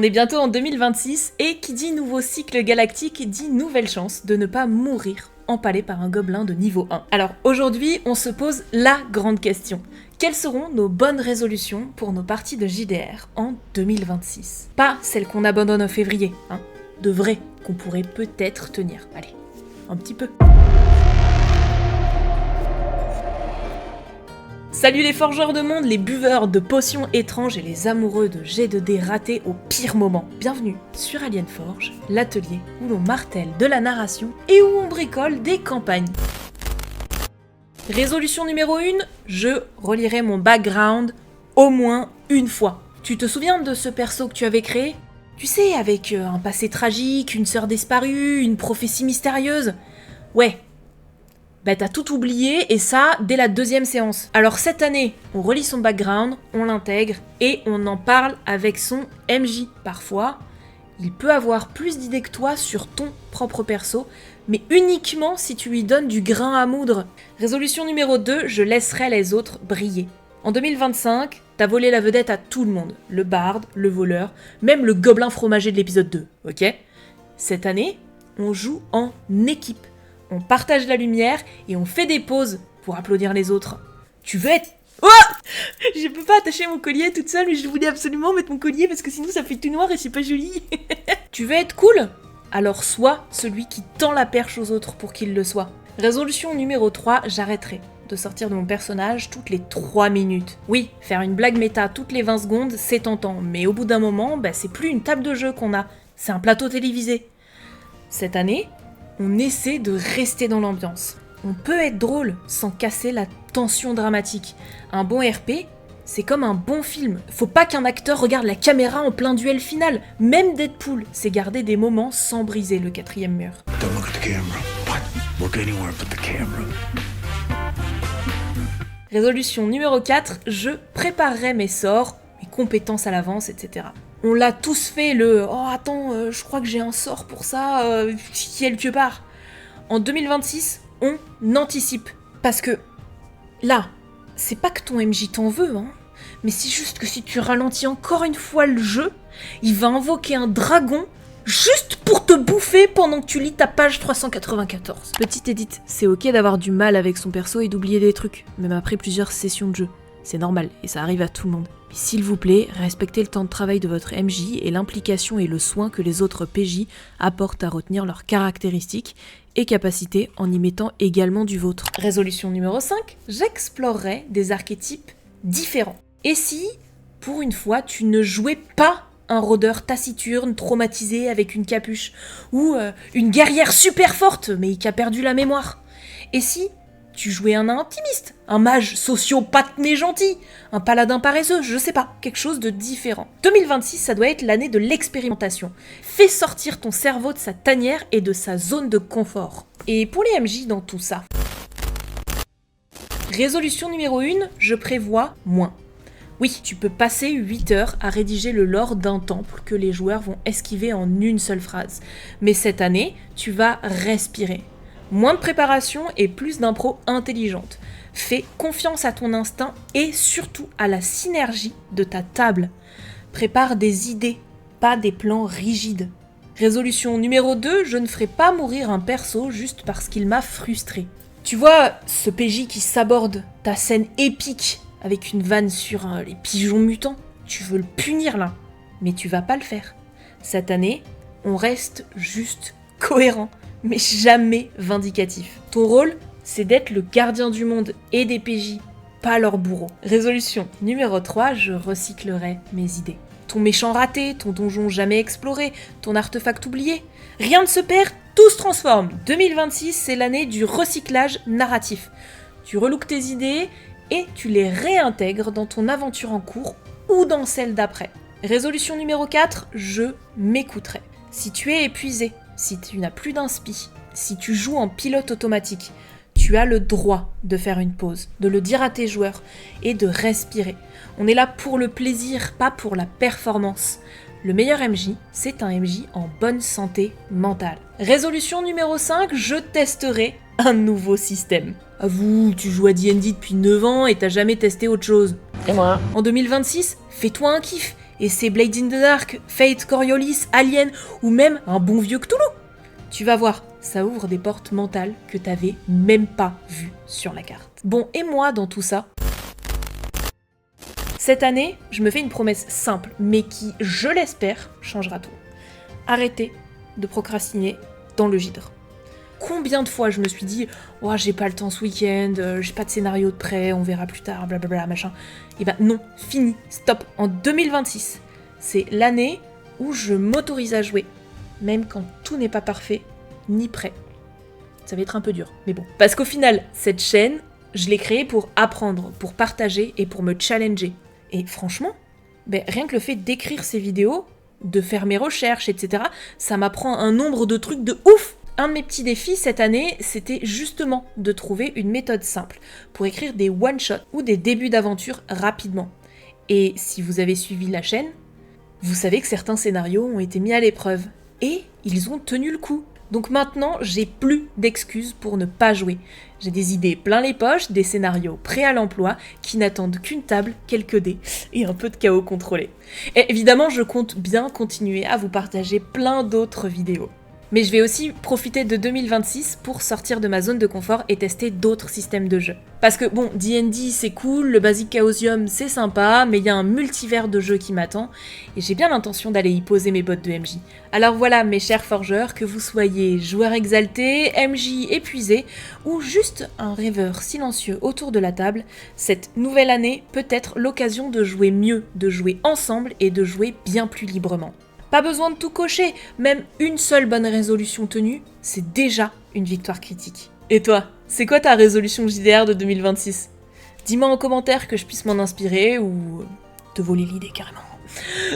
On est bientôt en 2026 et qui dit nouveau cycle galactique dit nouvelle chance de ne pas mourir empalé par un gobelin de niveau 1. Alors aujourd'hui, on se pose la grande question. Quelles seront nos bonnes résolutions pour nos parties de JDR en 2026 ? Pas celles qu'on abandonne en février, hein. De vraies qu'on pourrait peut-être tenir. Allez, un petit peu. Salut les forgeurs de monde, les buveurs de potions étranges et les amoureux de G2D ratés au pire moment. Bienvenue sur Alien Forge, l'atelier où l'on martèle de la narration et où on bricole des campagnes. Résolution numéro 1, je relirai mon background au moins une fois. Tu te souviens de ce perso que tu avais créé ? Tu sais, avec un passé tragique, une sœur disparue, une prophétie mystérieuse ? Ouais. Bah t'as tout oublié et ça dès la 2e séance. Alors cette année, on relit son background, on l'intègre et on en parle avec son MJ. Parfois, il peut avoir plus d'idées que toi sur ton propre perso, mais uniquement si tu lui donnes du grain à moudre. Résolution numéro 2, je laisserai les autres briller. En 2025, t'as volé la vedette à tout le monde. Le barde, le voleur, même le gobelin fromager de l'épisode 2, ok ? Cette année, on joue en équipe. On partage la lumière et on fait des pauses pour applaudir les autres. Tu veux être... Oh ! Je peux pas attacher mon collier toute seule, mais je voulais absolument mettre mon collier parce que sinon ça fait tout noir et c'est pas joli. Tu veux être cool ? Alors sois celui qui tend la perche aux autres pour qu'ils le soient. Résolution numéro 3, j'arrêterai de sortir de mon personnage toutes les 3 minutes. Oui, faire une blague méta toutes les 20 secondes, c'est tentant, mais au bout d'un moment, c'est plus une table de jeu qu'on a, c'est un plateau télévisé. Cette année, on essaie de rester dans l'ambiance. On peut être drôle sans casser la tension dramatique. Un bon RP, c'est comme un bon film. Faut pas qu'un acteur regarde la caméra en plein duel final. Même Deadpool, c'est garder des moments sans briser le 4e mur. Don't look at the camera. What? Look anywhere but the camera. Résolution numéro 4, je préparerai mes sorts, mes compétences à l'avance, etc. On l'a tous fait le « Oh attends, je crois que j'ai un sort pour ça, quelque part ». En 2026, on anticipe. Parce que là, c'est pas que ton MJ t'en veut, hein, mais c'est juste que si tu ralentis encore une fois le jeu, il va invoquer un dragon juste pour te bouffer pendant que tu lis ta page 394. Petite édite, c'est ok d'avoir du mal avec son perso et d'oublier des trucs, même après plusieurs sessions de jeu. C'est normal, et ça arrive à tout le monde. Mais s'il vous plaît, respectez le temps de travail de votre MJ et l'implication et le soin que les autres PJ apportent à retenir leurs caractéristiques et capacités en y mettant également du vôtre. Résolution numéro 5, j'explorerai des archétypes différents. Et si, pour une fois, tu ne jouais pas un rôdeur taciturne, traumatisé avec une capuche, ou une guerrière super forte mais qui a perdu la mémoire ? Et si tu jouais un nain optimiste, un mage sociopathe mais gentil, un paladin paresseux, je sais pas, quelque chose de différent. 2026, ça doit être l'année de l'expérimentation. Fais sortir ton cerveau de sa tanière et de sa zone de confort. Et pour les MJ dans tout ça. Résolution numéro 1, je prévois moins. Oui, tu peux passer 8 heures à rédiger le lore d'un temple que les joueurs vont esquiver en une seule phrase. Mais cette année, tu vas respirer. Moins de préparation et plus d'impro intelligente. Fais confiance à ton instinct et surtout à la synergie de ta table. Prépare des idées, pas des plans rigides. Résolution numéro 2, je ne ferai pas mourir un perso juste parce qu'il m'a frustré. Tu vois, ce PJ qui s'aborde ta scène épique avec une vanne sur les pigeons mutants, tu veux le punir là, mais tu vas pas le faire. Cette année, on reste juste cohérent, mais jamais vindicatif. Ton rôle, c'est d'être le gardien du monde et des PJ, pas leur bourreau. Résolution numéro 3, je recyclerai mes idées. Ton méchant raté, ton donjon jamais exploré, ton artefact oublié, rien ne se perd, tout se transforme. 2026, c'est l'année du recyclage narratif. Tu relooks tes idées et tu les réintègres dans ton aventure en cours ou dans celle d'après. Résolution numéro 4, je m'écouterai. Si tu es épuisé, si tu n'as plus d'inspi, si tu joues en pilote automatique, tu as le droit de faire une pause, de le dire à tes joueurs et de respirer. On est là pour le plaisir, pas pour la performance. Le meilleur MJ, c'est un MJ en bonne santé mentale. Résolution numéro 5, je testerai un nouveau système. Avoue, tu joues à D&D depuis 9 ans et t'as jamais testé autre chose. Et moi ? En 2026, fais-toi un kiff Et c'est Blade in the Dark, Fate, Coriolis, Alien ou même un bon vieux Cthulhu. Tu vas voir, ça ouvre des portes mentales que t'avais même pas vues sur la carte. Bon, et moi dans tout ça? Cette année, je me fais une promesse simple, mais qui, je l'espère, changera tout. Arrêtez de procrastiner dans le gydre. Combien de fois je me suis dit « Oh, j'ai pas le temps ce week-end, j'ai pas de scénario de prêt, on verra plus tard, blablabla, machin. » Et ben non, fini, stop. En 2026, c'est l'année où je m'autorise à jouer, même quand tout n'est pas parfait ni prêt. Ça va être un peu dur, mais bon. Parce qu'au final, cette chaîne, je l'ai créée pour apprendre, pour partager et pour me challenger. Et franchement, rien que le fait d'écrire ces vidéos, de faire mes recherches, etc., ça m'apprend un nombre de trucs de ouf. Un de mes petits défis cette année, c'était justement de trouver une méthode simple pour écrire des one-shots ou des débuts d'aventure rapidement. Et si vous avez suivi la chaîne, vous savez que certains scénarios ont été mis à l'épreuve. Et ils ont tenu le coup. Donc maintenant, j'ai plus d'excuses pour ne pas jouer. J'ai des idées plein les poches, des scénarios prêts à l'emploi qui n'attendent qu'une table, quelques dés et un peu de chaos contrôlé. Et évidemment, je compte bien continuer à vous partager plein d'autres vidéos. Mais je vais aussi profiter de 2026 pour sortir de ma zone de confort et tester d'autres systèmes de jeu. Parce que bon, D&D c'est cool, le Basic Chaosium c'est sympa, mais il y a un multivers de jeux qui m'attend, et j'ai bien l'intention d'aller y poser mes bottes de MJ. Alors voilà mes chers forgeurs, que vous soyez joueur exalté, MJ épuisé, ou juste un rêveur silencieux autour de la table, cette nouvelle année peut être l'occasion de jouer mieux, de jouer ensemble et de jouer bien plus librement. Pas besoin de tout cocher, même une seule bonne résolution tenue, c'est déjà une victoire critique. Et toi, c'est quoi ta résolution JDR de 2026 ? Dis-moi en commentaire que je puisse m'en inspirer ou te voler l'idée carrément.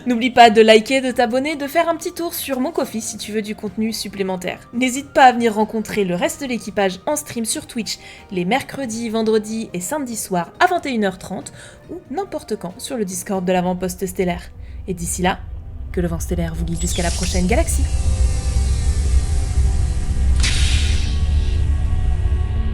N'oublie pas de liker, de t'abonner, de faire un petit tour sur mon Ko-fi si tu veux du contenu supplémentaire. N'hésite pas à venir rencontrer le reste de l'équipage en stream sur Twitch les mercredis, vendredis et samedis soirs à 21h30 ou n'importe quand sur le Discord de l'avant-poste stellaire. Et d'ici là, que le vent stellaire vous guide jusqu'à la prochaine galaxie.